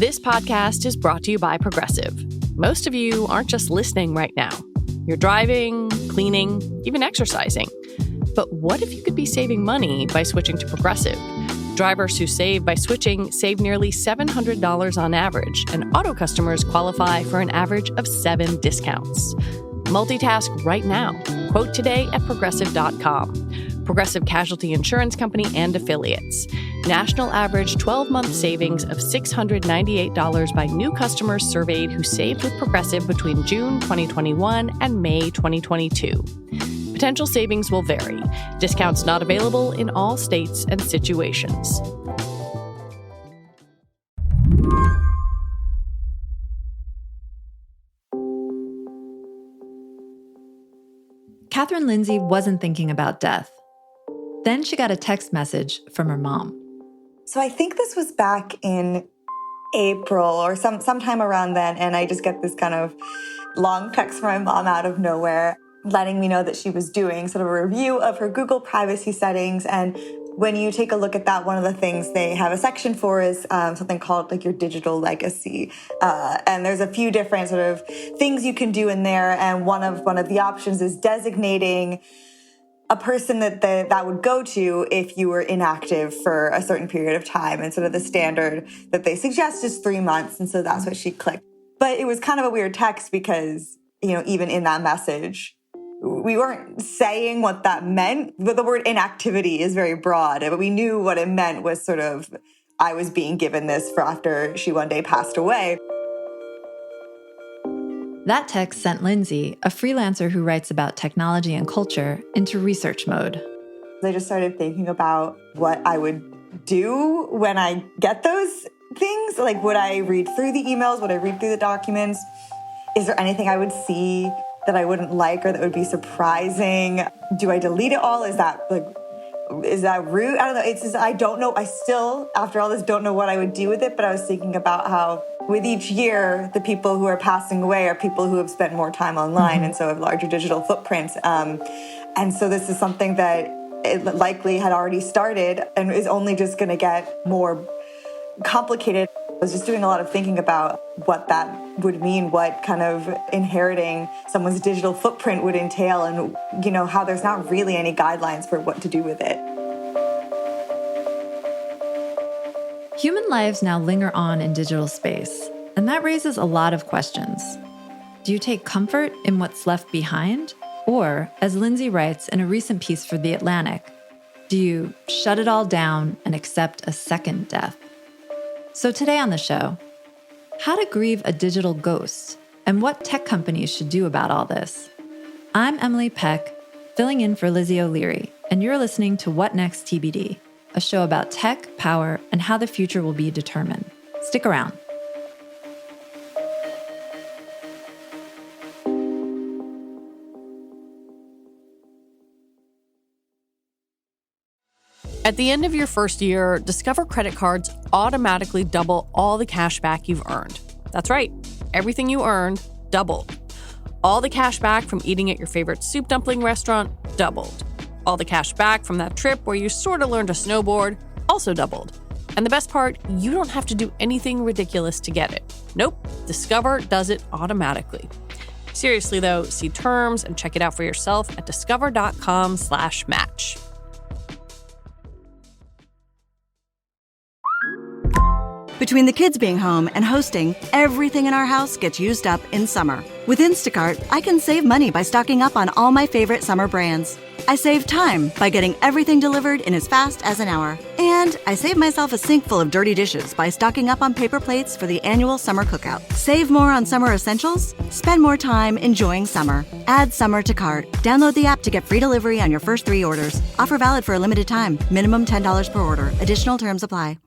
This podcast is brought to you by Progressive. Most of you aren't just listening right now. You're driving, cleaning, even exercising. But what if you could be saving money by switching to Progressive? Drivers who save by switching save nearly $700 on average, and auto customers qualify for an average of 7 discounts. Multitask right now. Quote today at Progressive.com. Progressive Casualty Insurance Company and Affiliates. National average 12-month savings of $698 by new customers surveyed who saved with Progressive between June 2021 and May 2022. Potential savings will vary. Discounts not available in all states and situations. Catherine Lindsay wasn't thinking about death. Then she got a text message from her mom. So I think this was back in April or sometime around then, and I just get this kind of long text from my mom out of nowhere, letting me know that she was doing sort of a review of her Google privacy settings. And when you take a look at that, one of the things they have a section for is something called like your digital legacy. And there's a few different sort of things you can do in there. And one of the options is designating a person that would go to if you were inactive for a certain period of time. And sort of the standard that they suggest is 3 months. And so that's what she clicked. But it was kind of a weird text because, you know, even in that message, we weren't saying what that meant. But the word inactivity is very broad. But we knew what it meant was sort of, I was being given this for after she one day passed away. That text sent Lindsay, a freelancer who writes about technology and culture, into research mode. I just started thinking about what I would do when I get those things. Like, would I read through the emails? Would I read through the documents? Is there anything I would see that I wouldn't like or that would be surprising? Do I delete it all? Is that rude? I don't know. It's just, I don't know. I still, after all this, don't know what I would do with it. But I was thinking about how with each year, the people who are passing away are people who have spent more time online and so have larger digital footprints. And so this is something that it likely had already started and is only just going to get more complicated. I was just doing a lot of thinking about what that would mean, what kind of inheriting someone's digital footprint would entail, and, you know, how there's not really any guidelines for what to do with it. Human lives now linger on in digital space, and that raises a lot of questions. Do you take comfort in what's left behind? Or, as Lindsay writes in a recent piece for The Atlantic, do you shut it all down and accept a second death? So today on the show, how to grieve a digital ghost and what tech companies should do about all this. I'm Emily Peck, filling in for Lizzie O'Leary, and you're listening to What Next TBD, a show about tech, power, and how the future will be determined. Stick around. At the end of your first year, Discover credit cards automatically double all the cash back you've earned. That's right. Everything you earned doubled. All the cash back from eating at your favorite soup dumpling restaurant doubled. All the cash back from that trip where you sort of learned to snowboard also doubled. And the best part, you don't have to do anything ridiculous to get it. Nope, Discover does it automatically. Seriously though, see terms and check it out for yourself at discover.com/match. Between the kids being home and hosting, everything in our house gets used up in summer. With Instacart, I can save money by stocking up on all my favorite summer brands. I save time by getting everything delivered in as fast as an hour. And I save myself a sink full of dirty dishes by stocking up on paper plates for the annual summer cookout. Save more on summer essentials? Spend more time enjoying summer. Add summer to cart. Download the app to get free delivery on your first 3 orders. Offer valid for a limited time. Minimum $10 per order. Additional terms apply.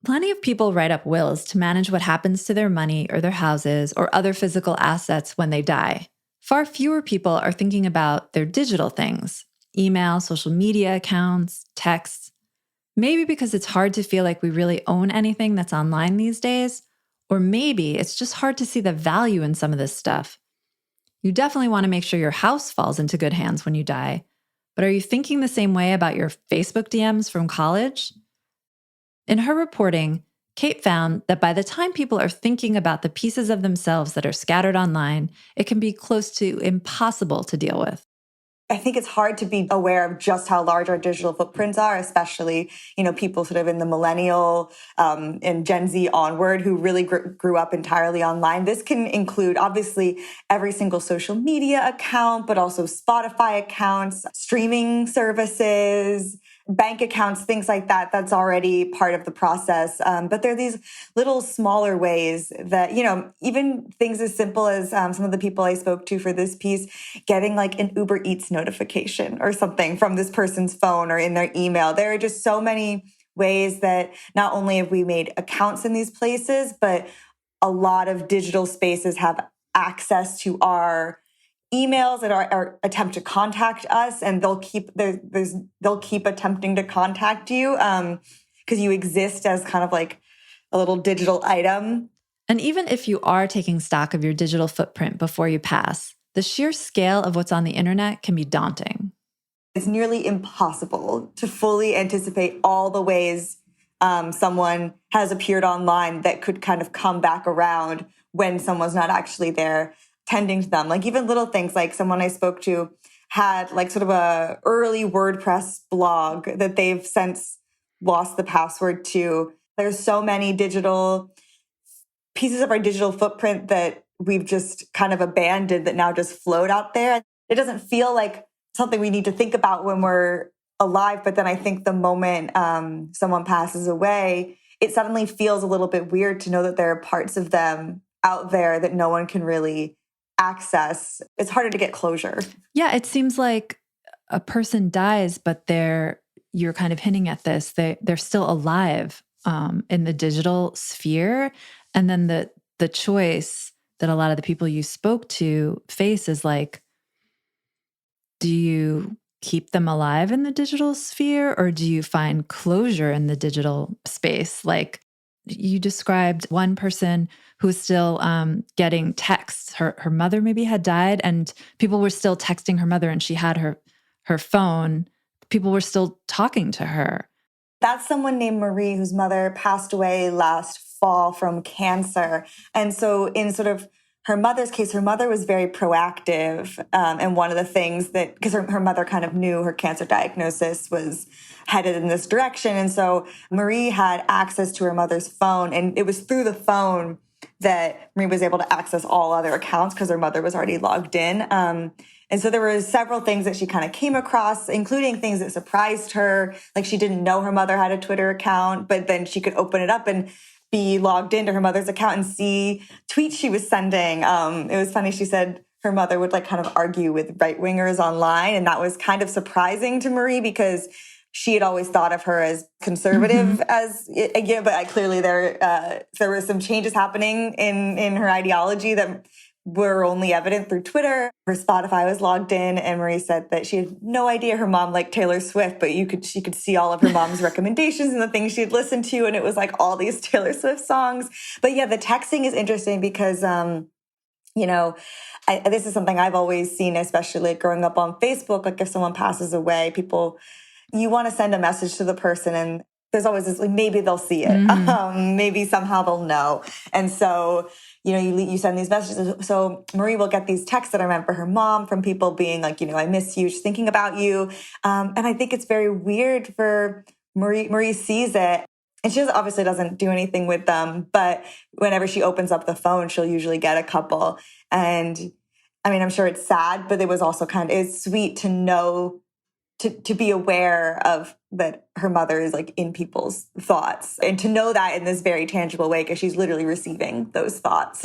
Plenty of people write up wills to manage what happens to their money or their houses or other physical assets when they die. Far fewer people are thinking about their digital things, email, social media accounts, texts. Maybe because it's hard to feel like we really own anything that's online these days, or maybe it's just hard to see the value in some of this stuff. You definitely want to make sure your house falls into good hands when you die, but are you thinking the same way about your Facebook DMs from college? In her reporting, Kate found that by the time people are thinking about the pieces of themselves that are scattered online, it can be close to impossible to deal with. I think it's hard to be aware of just how large our digital footprints are, especially, people sort of in the millennial and Gen Z onward who really grew up entirely online. This can include, obviously, every single social media account, but also Spotify accounts, streaming services, bank accounts, things like that. That's already part of the process. But there are these little smaller ways that, even things as simple as some of the people I spoke to for this piece, getting like an Uber Eats notification or something from this person's phone or in their email. There are just so many ways that not only have we made accounts in these places, but a lot of digital spaces have access to our emails and our attempt to contact us, and they'll keep attempting to contact you because you exist as kind of like a little digital item. And even if you are taking stock of your digital footprint before you pass, the sheer scale of what's on the internet can be daunting. It's nearly impossible to fully anticipate all the ways someone has appeared online that could kind of come back around when someone's not actually there tending to them. Like even little things, like someone I spoke to had like sort of a early WordPress blog that they've since lost the password to. There's so many digital pieces of our digital footprint that we've just kind of abandoned that now just float out there. It doesn't feel like something we need to think about when we're alive. But then I think the moment someone passes away, it suddenly feels a little bit weird to know that there are parts of them out there that no one can really access. It's harder to get closure. Yeah, it seems like a person dies, but you're kind of hinting at this, they're still alive in the digital sphere. And then the choice that a lot of the people you spoke to face is like, do you keep them alive in the digital sphere or do you find closure in the digital space? Like you described one person who was still getting texts. Her mother maybe had died and people were still texting her mother and she had her phone. People were still talking to her. That's someone named Marie whose mother passed away last fall from cancer. And so in sort of her mother's case, her mother was very proactive. And one of the things that, because her mother kind of knew her cancer diagnosis was headed in this direction. And so Marie had access to her mother's phone. And it was through the phone that Marie was able to access all other accounts because her mother was already logged in. And so there were several things that she kind of came across, including things that surprised her. Like she didn't know her mother had a Twitter account, but then she could open it up and be logged into her mother's account and see tweets she was sending. It was funny. She said her mother would like kind of argue with right-wingers online. And that was kind of surprising to Marie because she had always thought of her as conservative but clearly there were some changes happening in her ideology that were only evident through Twitter. Her Spotify was logged in, and Marie said that she had no idea her mom liked Taylor Swift, but she could see all of her mom's recommendations and the things she had listened to, and it was like all these Taylor Swift songs. But yeah, the texting is interesting because, this is something I've always seen, especially like growing up on Facebook. Like if someone passes away, you want to send a message to the person, and there's always this, like, maybe they'll see it. Maybe somehow they'll know. And so, you send these messages. So Marie will get these texts that are meant for her mom from people being like, I miss you, just thinking about you. And I think it's very weird for Marie. Marie sees it. And she obviously doesn't do anything with them. But whenever she opens up the phone, she'll usually get a couple. And I mean, I'm sure it's sad, but it was also it's sweet to know, to be aware of that her mother is like in people's thoughts and to know that in this very tangible way because she's literally receiving those thoughts.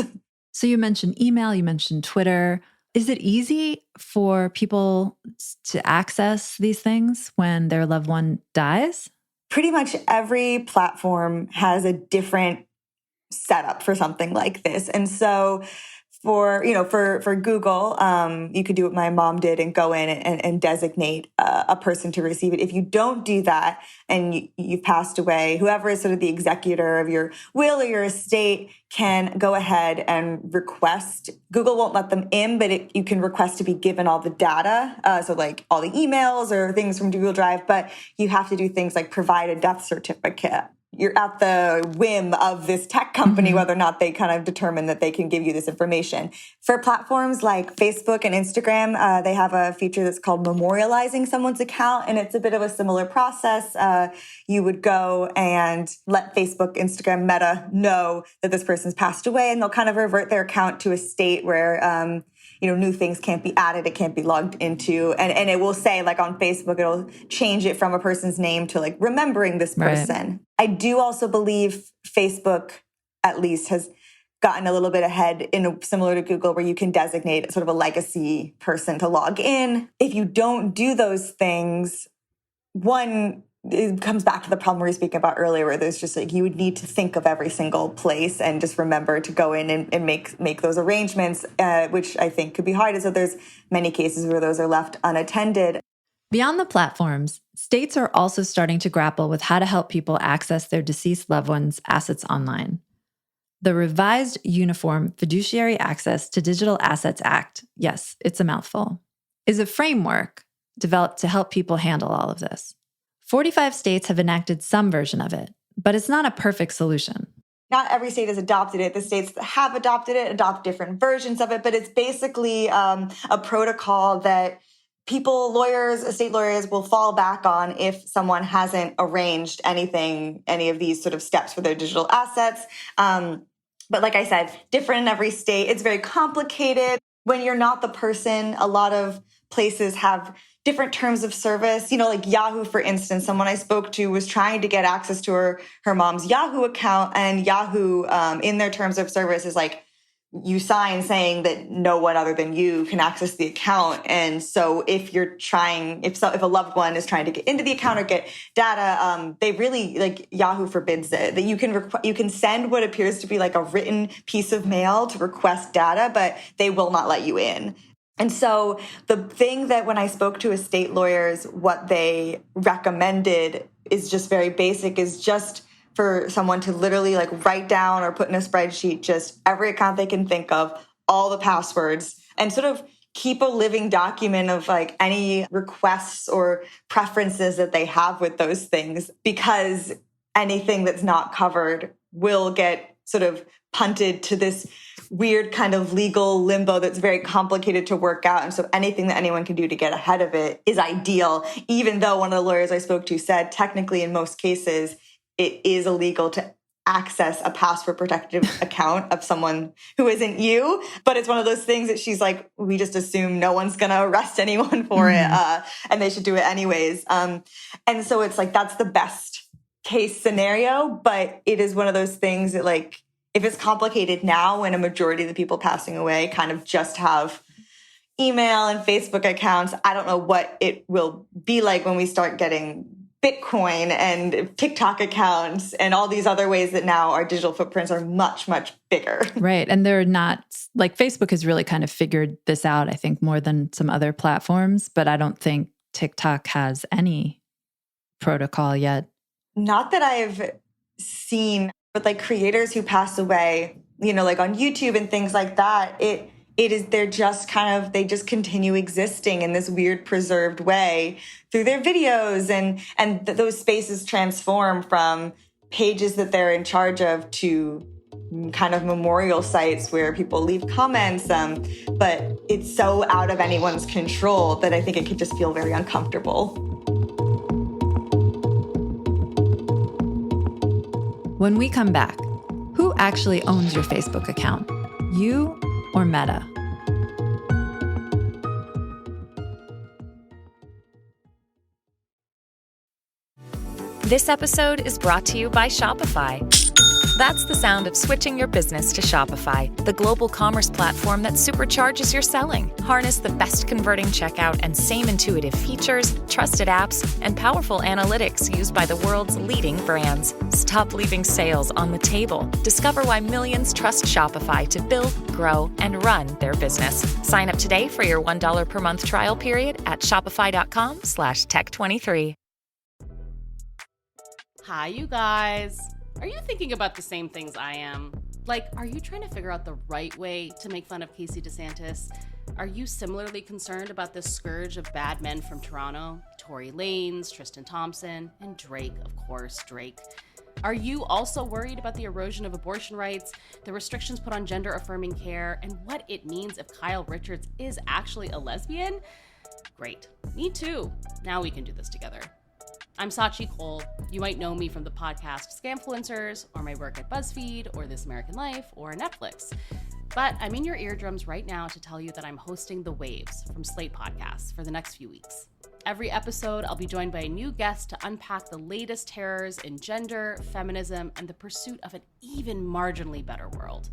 So you mentioned email, you mentioned Twitter. Is it easy for people to access these things when their loved one dies? Pretty much every platform has a different setup for something like this. And so for Google, you could do what my mom did and go in and designate a person to receive it. If you don't do that and you've passed away, whoever is sort of the executor of your will or your estate can go ahead and request. Google won't let them in, but you can request to be given all the data. So like all the emails or things from Google Drive, but you have to do things like provide a death certificate. you're at the whim of this tech company, whether or not they kind of determine that they can give you this information. For platforms like Facebook and Instagram, they have a feature that's called memorializing someone's account, and it's a bit of a similar process. You would go and let Facebook, Instagram, Meta know that this person's passed away, and they'll kind of revert their account to a state where new things can't be added, it can't be logged into. And it will say, like on Facebook, it'll change it from a person's name to like remembering this person. Right. I do also believe Facebook, at least, has gotten a little bit ahead similar to Google, where you can designate sort of a legacy person to log in. If you don't do those things, it comes back to the problem we were speaking about earlier, where there's just like, you would need to think of every single place and just remember to go in and make those arrangements, which I think could be hard. And so there's many cases where those are left unattended. Beyond the platforms, states are also starting to grapple with how to help people access their deceased loved ones' assets online. The revised Uniform Fiduciary Access to Digital Assets Act, yes, it's a mouthful, is a framework developed to help people handle all of this. 45 states have enacted some version of it, but it's not a perfect solution. Not every state has adopted it. The states that have adopted it adopt different versions of it, but it's basically a protocol that estate lawyers will fall back on if someone hasn't arranged any of these sort of steps for their digital assets. But like I said, different in every state. It's very complicated. When you're not the person, a lot of places have different terms of service. Like Yahoo, for instance, someone I spoke to was trying to get access to her mom's Yahoo account, and Yahoo, in their terms of service, is like, you sign saying that no one other than you can access the account. And so if a loved one is trying to get into the account or get data, they really, like, Yahoo forbids it. That you can send what appears to be like a written piece of mail to request data, but they will not let you in. And so the thing that when I spoke to estate lawyers, what they recommended is just very basic, is just for someone to literally like write down or put in a spreadsheet just every account they can think of, all the passwords, and sort of keep a living document of like any requests or preferences that they have with those things, because anything that's not covered will get sort of punted to this weird kind of legal limbo that's very complicated to work out. And so anything that anyone can do to get ahead of it is ideal, even though one of the lawyers I spoke to said technically in most cases it is illegal to access a password protected account of someone who isn't you. But it's one of those things that she's like, we just assume no one's going to arrest anyone for it, and they should do it anyways. And so it's like, that's the best case scenario, but it is one of those things that, like, if it's complicated now when a majority of the people passing away kind of just have email and Facebook accounts, I don't know what it will be like when we start getting Bitcoin and TikTok accounts and all these other ways that now our digital footprints are much, much bigger. Right. And they're not, like, Facebook has really kind of figured this out, I think, more than some other platforms, but I don't think TikTok has any protocol yet. Not that I've seen, but like creators who pass away, like on YouTube and things like that, they just continue existing in this weird preserved way through their videos, and those spaces transform from pages that they're in charge of to kind of memorial sites where people leave comments. But it's so out of anyone's control that I think it could just feel very uncomfortable. When we come back, who actually owns your Facebook account? You or Meta? This episode is brought to you by Shopify. That's the sound of switching your business to Shopify, the global commerce platform that supercharges your selling. Harness the best converting checkout and same intuitive features, trusted apps, and powerful analytics used by the world's leading brands. Stop leaving sales on the table. Discover why millions trust Shopify to build, grow, and run their business. Sign up today for your $1 per month trial period at shopify.com/tech23. Hi, you guys. Are you thinking about the same things I am? Like, are you trying to figure out the right way to make fun of Casey DeSantis? Are you similarly concerned about this scourge of bad men from Toronto? Tory Lanez, Tristan Thompson, and Drake, of course, Drake. Are you also worried about the erosion of abortion rights, the restrictions put on gender-affirming care, and what it means if Kyle Richards is actually a lesbian? Great. Me too. Now we can do this together. I'm Sachi Cole. You might know me from the podcast Scamfluencers, or my work at BuzzFeed, or This American Life, or Netflix. But I'm in your eardrums right now to tell you that I'm hosting The Waves from Slate Podcasts for the next few weeks. Every episode, I'll be joined by a new guest to unpack the latest terrors in gender, feminism, and the pursuit of an even marginally better world.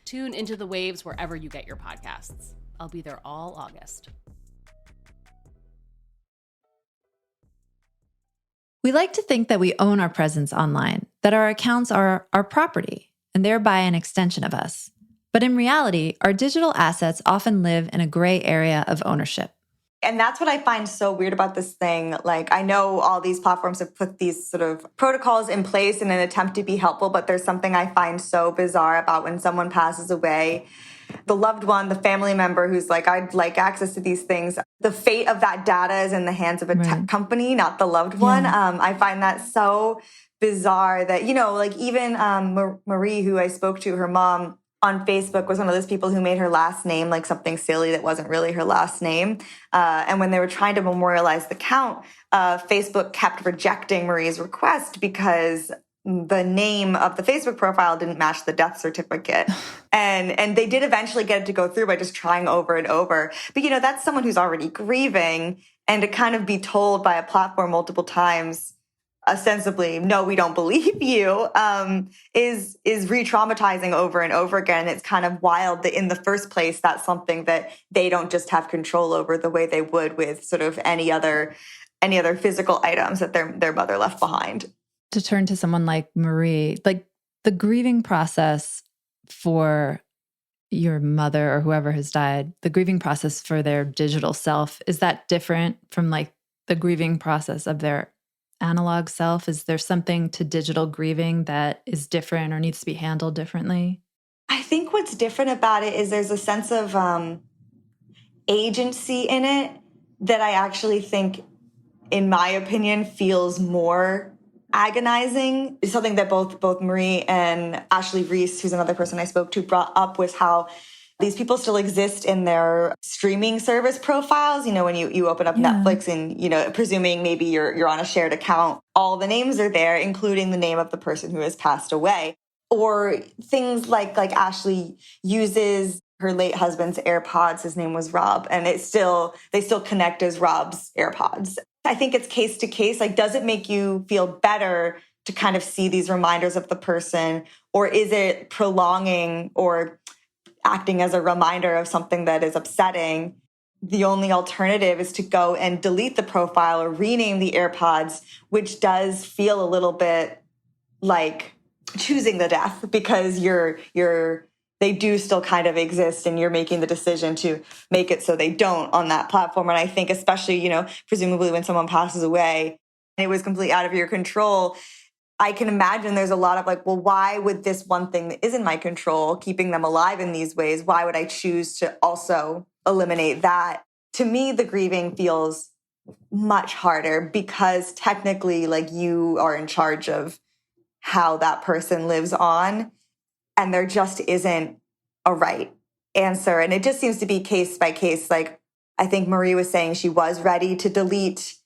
Tune into The Waves wherever you get your podcasts. I'll be there all August. We like to think that we own our presence online, that our accounts are our property, and thereby an extension of us. But in reality, our digital assets often live in a gray area of ownership. And that's what I find so weird about this thing. Like, I know all these platforms have put these sort of protocols in place in an attempt to be helpful, but there's something I find so bizarre about when someone passes away, the loved one, the family member who's like, I'd like access to these things. The fate of that data is in the hands of a tech company, not the loved one. I find that so bizarre that, you know, like even Marie, who I spoke to, her mom, on Facebook was one of those people who made her last name like something silly that wasn't really her last name. And when they were trying to memorialize the count, Facebook kept rejecting Marie's request because the name of the Facebook profile didn't match the death certificate. And they did eventually get it to go through by just trying over and over. But, you know, that's someone who's already grieving, and to kind of be told by a platform multiple times, ostensibly, no, we don't believe you, is re-traumatizing over and over again. It's kind of wild that in the first place, that's something that they don't just have control over the way they would with sort of any other physical items that their mother left behind. To turn to someone like Marie, like the grieving process for your mother or whoever has died, the grieving process for their digital self, is that different from like the grieving process of their analog self? Is there something to digital grieving that is different or needs to be handled differently? I think what's different about it is there's a sense of agency in it that I actually think, in my opinion, feels more agonizing. It's something that both Marie and Ashley Reese, who's another person I spoke to, brought up, was how these people still exist in their streaming service profiles. You know, when you open up Netflix and, you know, presuming maybe you're on a shared account, all the names are there, including the name of the person who has passed away. Or things like Ashley uses her late husband's AirPods. His name was Rob, and they still connect as Rob's AirPods. I think it's case to case. Like, does it make you feel better to kind of see these reminders of the person, or is it prolonging or acting as a reminder of something that is upsetting? The only alternative is to go and delete the profile or rename the AirPods, which does feel a little bit like choosing the death, because they do still kind of exist, and you're making the decision to make it so they don't on that platform. And I think especially, you know, presumably when someone passes away and it was completely out of your control, I can imagine there's a lot of like, well, why would this one thing that is in my control, keeping them alive in these ways, why would I choose to also eliminate that? To me, the grieving feels much harder because technically, like, you are in charge of how that person lives on, and there just isn't a right answer. And it just seems to be case by case. Like, I think Marie was saying she was ready to delete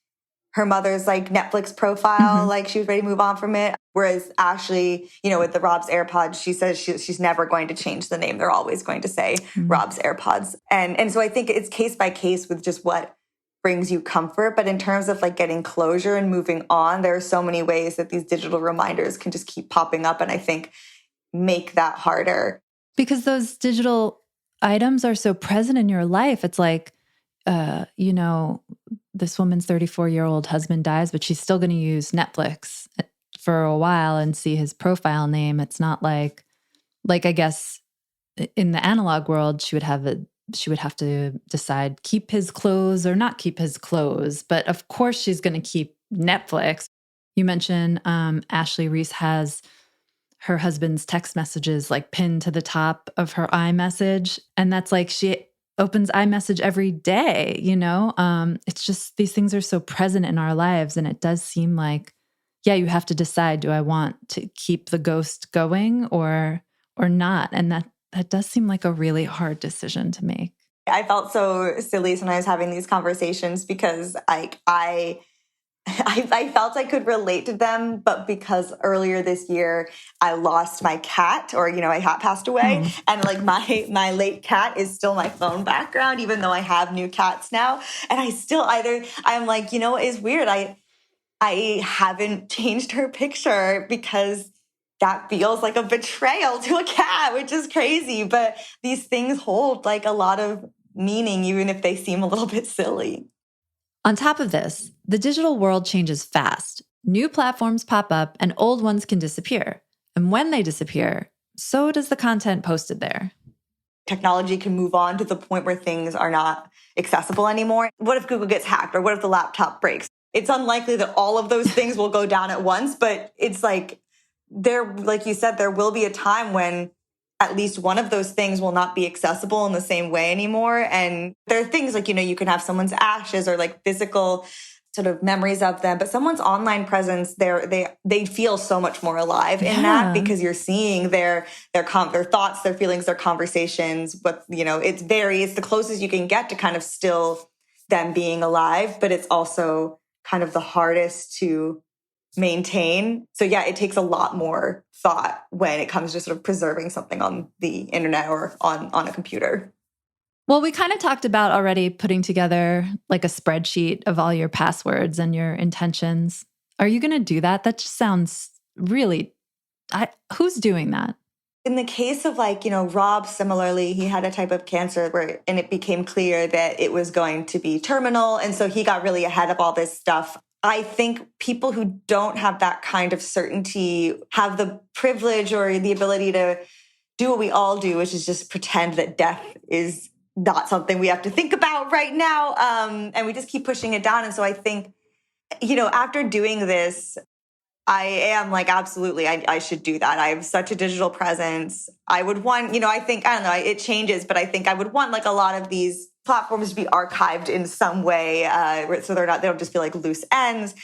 her mother's like Netflix profile, like she was ready to move on from it. Whereas Ashley, you know, with the Rob's AirPods, she says she's never going to change the name. They're always going to say Rob's AirPods. And so I think it's case by case with just what brings you comfort. But in terms of like getting closure and moving on, there are so many ways that these digital reminders can just keep popping up, and I think make that harder. Because those digital items are so present in your life. It's like, you know, this woman's 34-year-old husband dies, but she's still going to use Netflix for a while and see his profile name. It's not like I guess in the analog world, she would have to decide keep his clothes or not keep his clothes. But of course, she's going to keep Netflix. You mentioned Ashley Reese has her husband's text messages like pinned to the top of her iMessage, and that's like she opens iMessage every day, you know? It's just these things are so present in our lives, and it does seem like, yeah, you have to decide, do I want to keep the ghost going or not? And that does seem like a really hard decision to make. I felt so silly when I was having these conversations because I felt I could relate to them, but because earlier this year I lost my cat, or my cat passed away, and like my late cat is still my phone background, even though I have new cats now, and I'm like, what is weird? I haven't changed her picture because that feels like a betrayal to a cat, which is crazy. But these things hold like a lot of meaning, even if they seem a little bit silly. On top of this, the digital world changes fast. New platforms pop up and old ones can disappear. And when they disappear, so does the content posted there. Technology can move on to the point where things are not accessible anymore. What if Google gets hacked, or what if the laptop breaks? It's unlikely that all of those things will go down at once, but it's like like you said, there will be a time when at least one of those things will not be accessible in the same way anymore. And there are things like, you can have someone's ashes or like physical sort of memories of them, but someone's online presence, they feel so much more alive in that, because you're seeing their thoughts, their feelings, their conversations. But it's the closest you can get to kind of still them being alive, but it's also kind of the hardest to maintain. So yeah, it takes a lot more thought when it comes to sort of preserving something on the internet or on a computer. Well, we kind of talked about already putting together like a spreadsheet of all your passwords and your intentions. Are you going to do that? That just sounds really, who's doing that? In the case of Rob, similarly, he had a type of cancer and it became clear that it was going to be terminal. And so he got really ahead of all this stuff. I think people who don't have that kind of certainty have the privilege or the ability to do what we all do, which is just pretend that death is not something we have to think about right now. And we just keep pushing it down. And so I think, after doing this, I am like, absolutely, I should do that. I have such a digital presence. I would want, I don't know, it changes, but I think I would want like a lot of these platforms to be archived in some way, so they don't just feel like loose ends.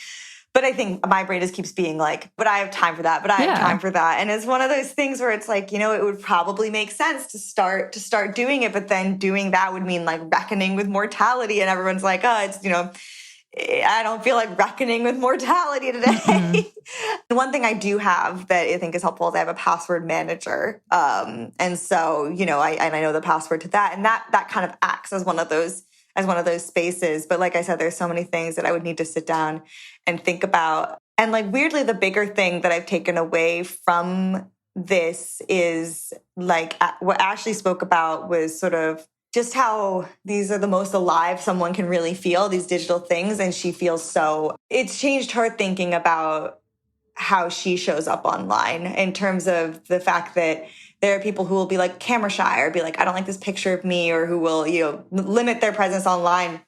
But I think my brain just keeps being like, but I have time for that, but I have time for that. And it's one of those things where it's like, it would probably make sense to start doing it, but then doing that would mean like reckoning with mortality. And everyone's like, oh, it's, I don't feel like reckoning with mortality today. Mm-hmm. One thing I do have that I think is helpful is I have a password manager. And so, I know the password to that, and that kind of acts as one of those spaces. But like I said, there's so many things that I would need to sit down and think about. And like weirdly, the bigger thing that I've taken away from this is like what Ashley spoke about was sort of just how these are the most alive someone can really feel, these digital things. And she feels it's changed her thinking about how she shows up online in terms of the fact that there are people who will be like camera shy or be like, I don't like this picture of me, or who will, limit their presence online.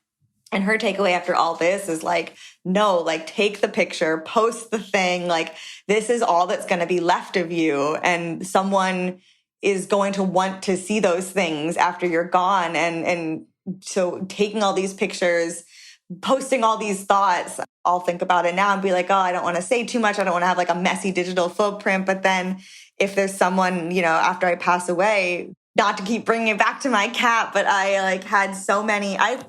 And her takeaway after all this is like, no, like take the picture, post the thing. Like this is all that's going to be left of you. And someone is going to want to see those things after you're gone. And so taking all these pictures, posting all these thoughts, I'll think about it now and be like, oh, I don't want to say too much. I don't want to have like a messy digital footprint. But then if there's someone, after I pass away, not to keep bringing it back to my cat, but I like had so many, I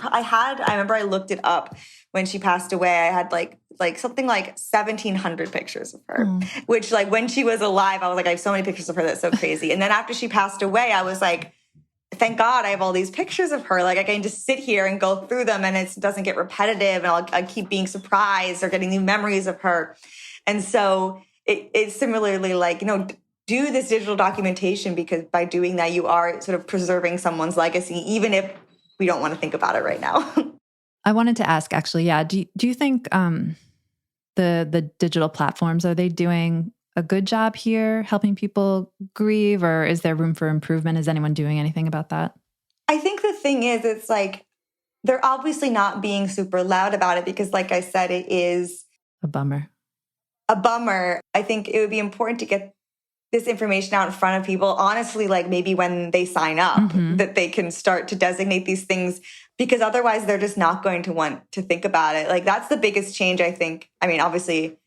remember I looked it up when she passed away. I had like something like 1,700 pictures of her, which like when she was alive, I was like, I have so many pictures of her. That's so crazy. And then after she passed away, I was like, thank God I have all these pictures of her. Like I can just sit here and go through them and it doesn't get repetitive, and I keep being surprised or getting new memories of her. And so it's similarly like, do this digital documentation, because by doing that, you are sort of preserving someone's legacy, even if we don't want to think about it right now. I wanted to ask, actually, do you think the digital platforms, are they doing a good job here helping people grieve, or is there room for improvement? Is anyone doing anything about that? I think the thing is, it's like they're obviously not being super loud about it because, like I said, it is a bummer. I think it would be important to get this information out in front of people, honestly, like maybe when they sign up, that they can start to designate these things, because otherwise they're just not going to want to think about it. Like that's the biggest change, I think. I mean, obviously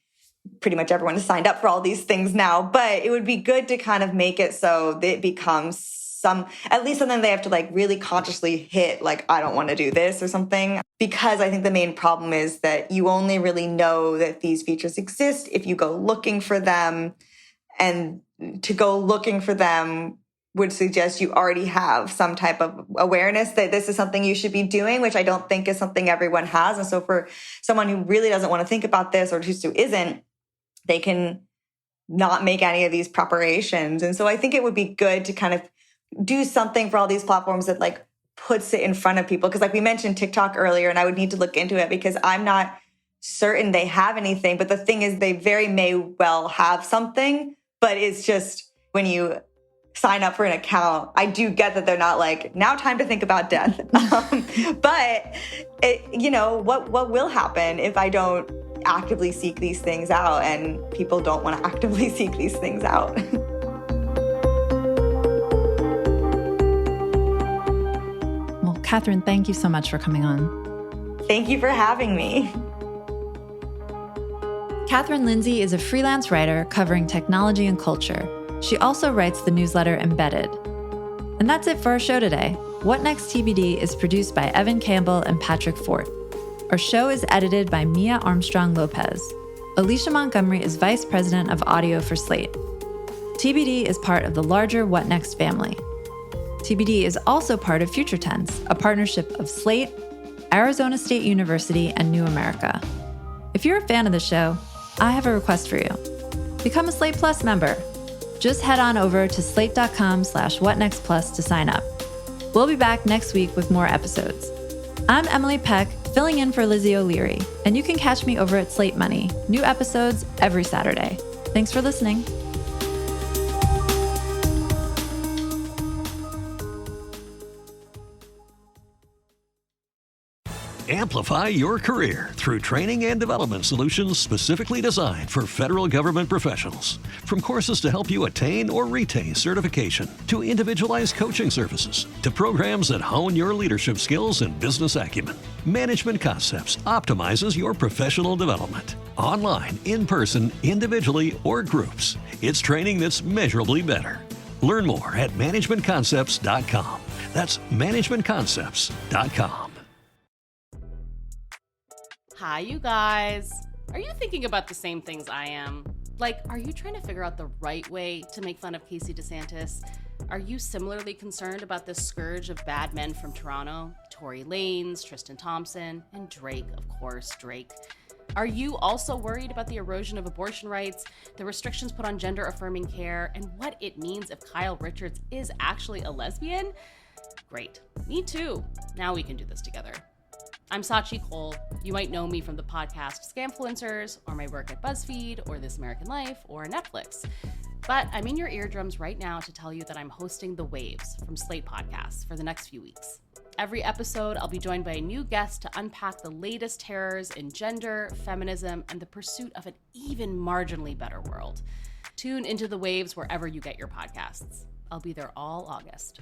pretty much everyone has signed up for all these things now, but it would be good to kind of make it so that it becomes at least something they have to like really consciously hit, like, I don't want to do this or something. Because I think the main problem is that you only really know that these features exist if you go looking for them. And to go looking for them would suggest you already have some type of awareness that this is something you should be doing, which I don't think is something everyone has. And so for someone who really doesn't want to think about this, or just who isn't, they can not make any of these preparations. And so I think it would be good to kind of do something for all these platforms that like puts it in front of people. Because like we mentioned TikTok earlier, and I would need to look into it because I'm not certain they have anything. But the thing is, they very may well have something, but it's just when you sign up for an account, I do get that they're not like, now time to think about death. But what will happen if I don't actively seek these things out, and people don't want to actively seek these things out? Catherine, thank you so much for coming on. Thank you for having me. Catherine Lindsay is a freelance writer covering technology and culture. She also writes the newsletter Embedded. And that's it for our show today. What Next TBD is produced by Evan Campbell and Patrick Forth. Our show is edited by Mia Armstrong Lopez. Alicia Montgomery is Vice President of Audio for Slate. TBD is part of the larger What Next family. TBD is also part of Future Tense, a partnership of Slate, Arizona State University, and New America. If you're a fan of the show, I have a request for you. Become a Slate Plus member. Just head on over to slate.com/whatnextplus to sign up. We'll be back next week with more episodes. I'm Emily Peck, filling in for Lizzie O'Leary, and you can catch me over at Slate Money. New episodes every Saturday. Thanks for listening. Amplify your career through training and development solutions specifically designed for federal government professionals. From courses to help you attain or retain certification, to individualized coaching services, to programs that hone your leadership skills and business acumen, Management Concepts optimizes your professional development. Online, in person, individually, or groups, it's training that's measurably better. Learn more at managementconcepts.com. That's managementconcepts.com. Hi, you guys. Are you thinking about the same things I am? Like, are you trying to figure out the right way to make fun of Casey DeSantis? Are you similarly concerned about this scourge of bad men from Toronto? Tory Lanez, Tristan Thompson, and Drake, of course, Drake. Are you also worried about the erosion of abortion rights, the restrictions put on gender-affirming care, and what it means if Kyle Richards is actually a lesbian? Great. Me too. Now we can do this together. I'm Sachi Cole. You might know me from the podcast Scamfluencers, or my work at BuzzFeed, or This American Life, or Netflix. But I'm in your eardrums right now to tell you that I'm hosting The Waves from Slate Podcasts for the next few weeks. Every episode, I'll be joined by a new guest to unpack the latest terrors in gender, feminism, and the pursuit of an even marginally better world. Tune into The Waves wherever you get your podcasts. I'll be there all August.